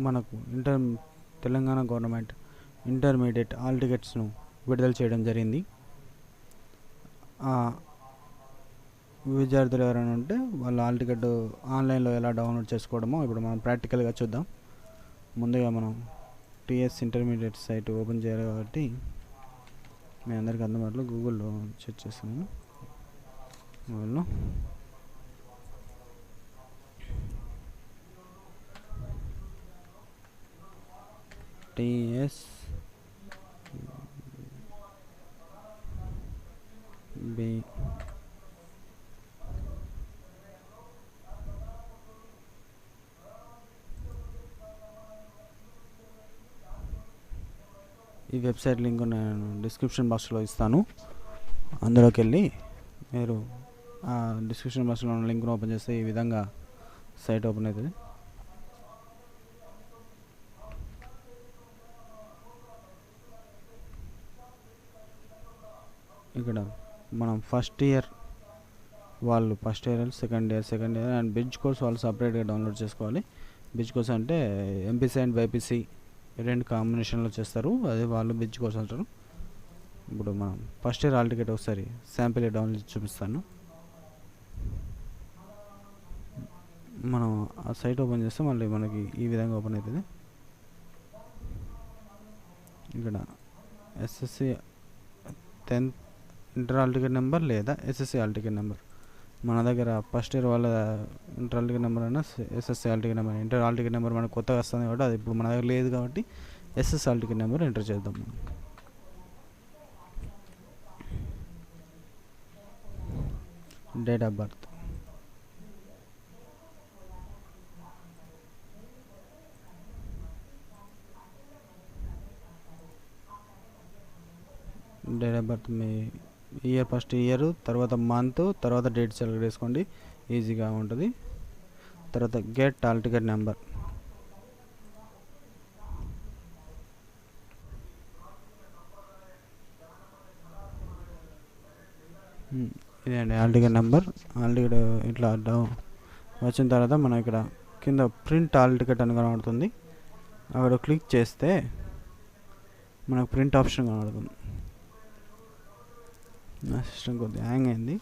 మనకు Telangana government intermediate hall టికెట్స్ను విడుదల చేయడం జరిగింది. విద్యార్థులు ఎవరైనా ఉంటే వాళ్ళ హాల్ టికెట్ ఆన్లైన్లో ఎలా డౌన్లోడ్ చేసుకోవడమో ఇప్పుడు మనం ప్రాక్టికల్గా చూద్దాం. ముందుగా మనం టీఎస్ ఇంటర్మీడియట్ సైట్ ఓపెన్ చేయాలి కాబట్టి మీ అందరికీ అందుబాటులో గూగుల్లో సెర్చ్ చేస్తున్నాను. గూగుల్లో టీఎస్ బి ఈ వెబ్సైట్ లింక్ నేను డిస్క్రిప్షన్ బాక్స్లో ఇస్తాను. అందులోకి వెళ్ళి మీరు ఆ డిస్క్రిప్షన్ బాక్స్లో ఉన్న లింక్ను ఓపెన్ చేస్తే ఈ విధంగా సైట్ ఓపెన్ అవుతుంది. ఇక్కడ మనం ఫస్ట్ ఇయర్ వాళ్ళు first year, second year and బిడ్జ్ course వాళ్ళు సపరేట్గా డౌన్లోడ్ చేసుకోవాలి. బిడ్జ్ కోర్స్ అంటే ఎంపీసీ అండ్ బైపీసీ రెండు కాంబినేషన్లో చేస్తారు, అదే వాళ్ళు బిడ్జ్ కోర్స్ అంటారు. ఇప్పుడు మనం ఫస్ట్ ఇయర్ హాల్ టికెట్ ఒకసారి శాంపిల్ డౌన్లోడ్ చూపిస్తాను. మనం ఆ సైట్ ఓపెన్ చేస్తే మళ్ళీ మనకి ఈ విధంగా ఓపెన్ అవుతుంది. ఇక్కడ SSC 10th inter hall ticket number లేదా ఎస్ఎస్సి హాల్ టికెట్ నెంబర్, మన దగ్గర ఫస్ట్ ఇయర్ వాళ్ళ ఇంటర్ హాల్ టికెట్ నెంబర్ అయినా SSC hall ticket number. Inter hall ticket number మనకు కొత్తగా వస్తుంది కాబట్టి అది ఇప్పుడు మన దగ్గర లేదు కాబట్టి SSC hall ticket number enter చేద్దాం. డేట్ ఆఫ్ బర్త్, మీ ఇయర్ ఫస్ట్ ఇయర్, తర్వాత మంత్, తర్వాత డేట్ సెలెక్ట్ చేసుకోండి, ఈజీగా ఉంటుంది. తర్వాత గెట్ హాల్ టికెట్ నెంబర్, ఇదండి hall ticket number. Hall ticket ఇట్లా వచ్చిన తర్వాత మనం ఇక్కడ కింద ప్రింట్ హాల్ టికెట్ అని కనబడుతుంది, అక్కడ క్లిక్ చేస్తే మనకు ప్రింట్ ఆప్షన్ కనబడుతుంది. నా సిస్టమ్ కొద్దిగా హ్యాంగ్ అయింది,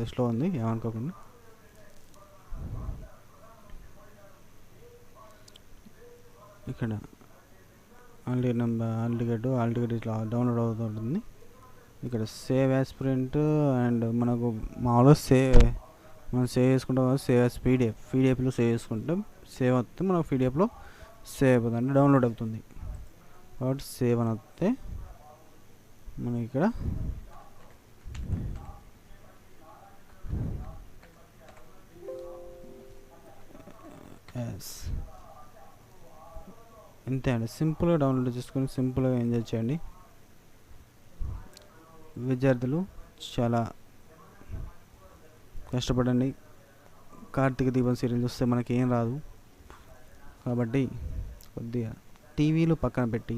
స్లో ఉంది, ఏమనుకోకుండా. ఇక్కడ hall ticket number, hall ticket ఇట్లా డౌన్లోడ్ అవుతుంటుంది. ఇక్కడ సేవ్ యాజ్ ప్రింట్ అండ్ మనకు మామూలుగా మనం సేవ్ చేసుకుంటాం, సేవ్ యాజ్ పీడిఎఫ్లో సేవ్ చేసుకుంటాం. సేవ్ వస్తే మనకు పీడిఎఫ్లో సేవ్ అయిపోతుంది, అంటే డౌన్లోడ్ అవుతుంది. కాబట్టి సేవ్ అని వస్తే మనకి ఇక్కడ ఇంతే అండి, సింపుల్గా డౌన్లోడ్ చేసుకొని సింపుల్గా ఎంజాయ్ చేయండి. విద్యార్థులు చాలా కష్టపడండి. కార్తీక దీపం సీరియల్ చూస్తే మనకి ఏం రాదు కాబట్టి కొద్దిగా టీవీలు పక్కన పెట్టి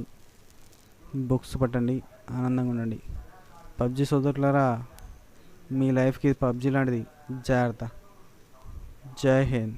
బుక్స్ పట్టండి, ఆనందంగా ఉండండి. పబ్జి సోదరులారా, మీ లైఫ్కి పబ్జి లాంటిది, జాగ్రత్త. జై హింద్.